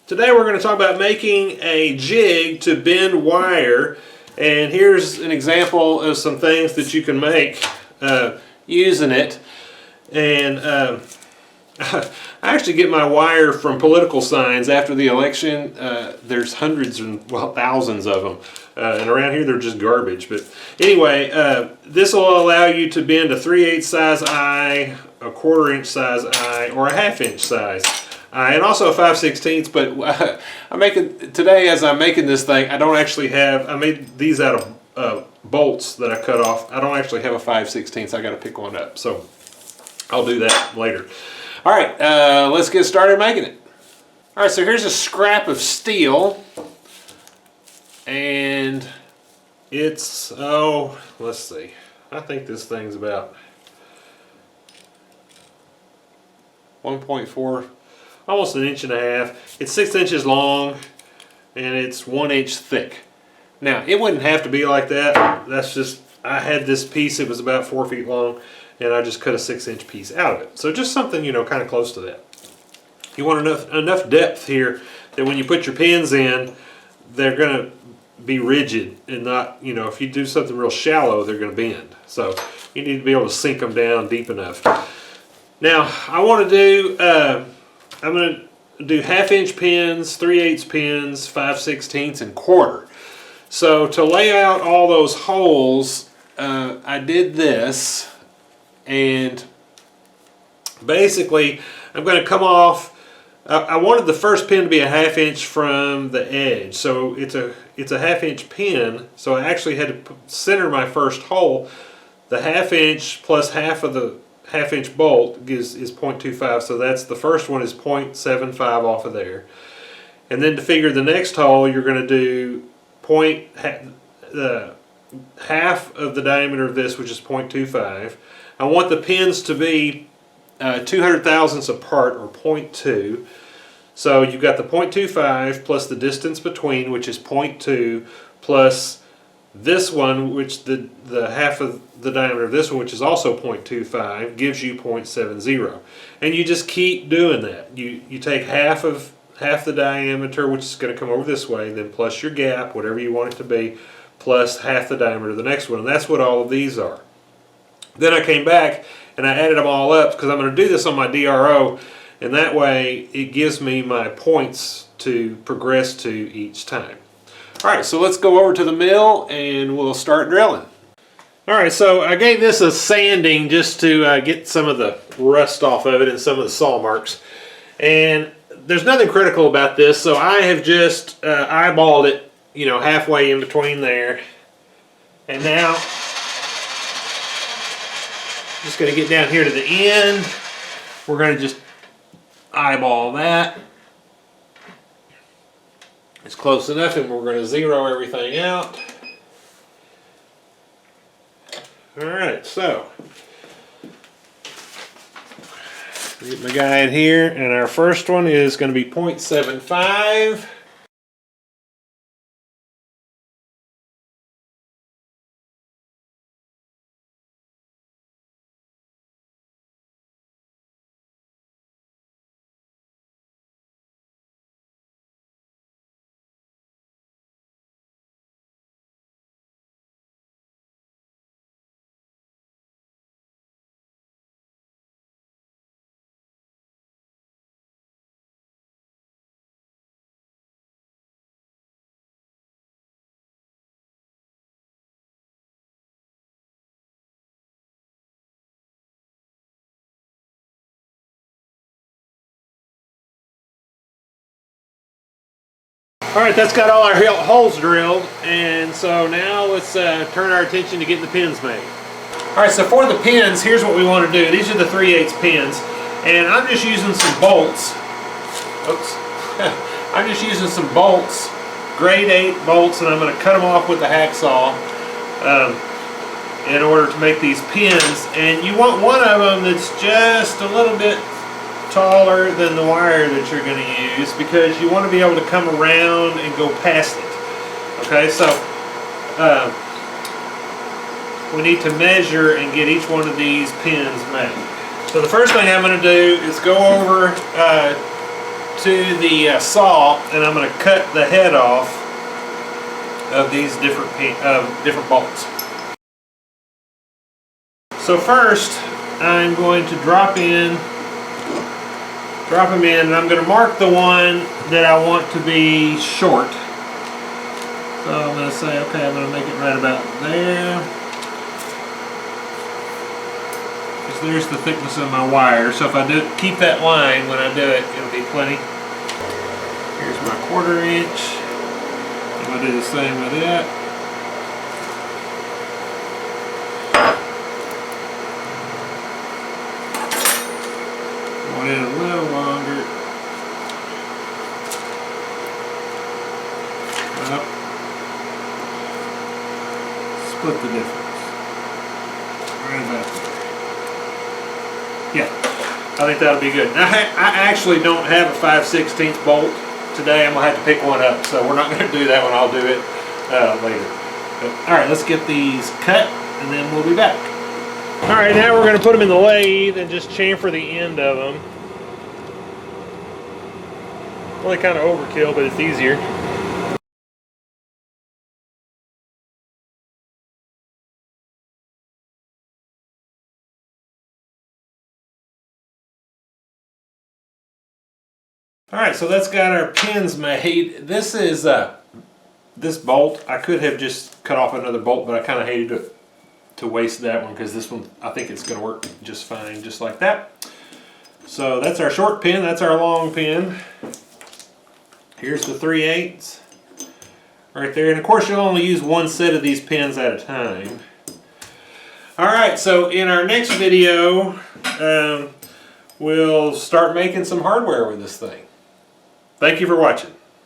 Today we're going to talk about making a jig to bend wire, and here's an example of some things that you can make using it. And I actually get my wire from political signs after the election. There's hundreds and thousands of them, and around here they're just garbage. But anyway, this will allow you to bend a 3/8 size eye, a 1/4 inch size eye, or a 1/2 inch size. And also a 5/16, but I'm making today, as I'm making this thing, I don't actually have, I made these out of bolts that I cut off. I don't actually have a 5/16, so I got to pick one up. So I'll do that later. All right, let's get started making it. All right, so here's a scrap of steel, and it's, oh, let's see. I think this thing's about 1.4. Almost 1.5 inches. It's 6 inches long and it's 1 inch thick. Now, it wouldn't have to be like that. That's just, I had this piece, it was about 4 feet long, and I just cut a 6-inch piece out of it. So just something, you know, kind of close to that. You want enough depth here that when you put your pins in, they're going to be rigid and not, you know, if you do something real shallow, they're going to bend. So you need to be able to sink them down deep enough. Now, I want to do, I'm going to do 1/2 inch pins, 3/8 pins, 5/16, and 1/4. So to lay out all those holes, I did this, and basically I'm going to come off. I wanted the first pin to be a 1/2 inch from the edge, so it's a 1/2 inch pin. So I actually had to center my first hole. The 1/2 inch plus half of the 1/2 inch bolt is 0.25, so that's the first one is 0.75 off of there. And then to figure the next hole, you're going to do half of the diameter of this, which is 0.25. I want the pins to be 200 thousandths apart, or 0.2. So you've got the 0.25 plus the distance between, which is 0.2, plus this one, which the half of the diameter of this one, which is also 0.25, gives you 0.70. And you just keep doing that. You take half the diameter, which is going to come over this way, then plus your gap, whatever you want it to be, plus half the diameter of the next one. And that's what all of these are. Then I came back and I added them all up because I'm going to do this on my DRO, and that way it gives me my points to progress to each time. Alright, so let's go over to the mill and we'll start drilling. Alright, so I gave this a sanding just to get some of the rust off of it and some of the saw marks. And there's nothing critical about this, so I have just eyeballed it, you know, halfway in between there. And now, just going to get down here to the end. We're going to just eyeball that. It's close enough, and we're going to zero everything out. Alright, so get my guide here, and our first one is going to be 0.75. Alright, that's got all our holes drilled, and so now let's turn our attention to getting the pins made. Alright, so for the pins, here's what we want to do. These are the 3/8 pins, and I'm just using some bolts. Oops. I'm just using some bolts, grade 8 bolts, and I'm going to cut them off with the hacksaw in order to make these pins. And you want one of them that's just a little bit taller than the wire that you're going to use, because you want to be able to come around and go past it. Okay, so we need to measure and get each one of these pins made. So the first thing I'm going to do is go over to the saw, and I'm going to cut the head off of these different bolts. So first, I'm going to drop them in, and I'm going to mark the one that I want to be short. So I'm going to say, okay, I'm going to make it right about there. Because there's the thickness of my wire. So if I keep that line when I do it, it'll be plenty. Here's my 1/4 inch. I'm going to do the same with it. Want it a little longer. Up. Split the difference. Right about there. Yeah, I think that'll be good. Now, I actually don't have a 5/16 bolt today. I'm going to have to pick one up, so we're not going to do that one. I'll do it later. But, all right, let's get these cut, and then we'll be back. All right, now we're going to put them in the lathe and just chamfer the end of them. Really kind of overkill, but it's easier. Alright, so that's got our pins made. This is this bolt. I could have just cut off another bolt, but I kind of hated to waste that one because this one, I think it's going to work just fine, just like that. So that's our short pin, that's our long pin. Here's the 3/8 right there. And of course you'll only use one set of these pins at a time. Alright, so in our next video, we'll start making some hardware with this thing. Thank you for watching.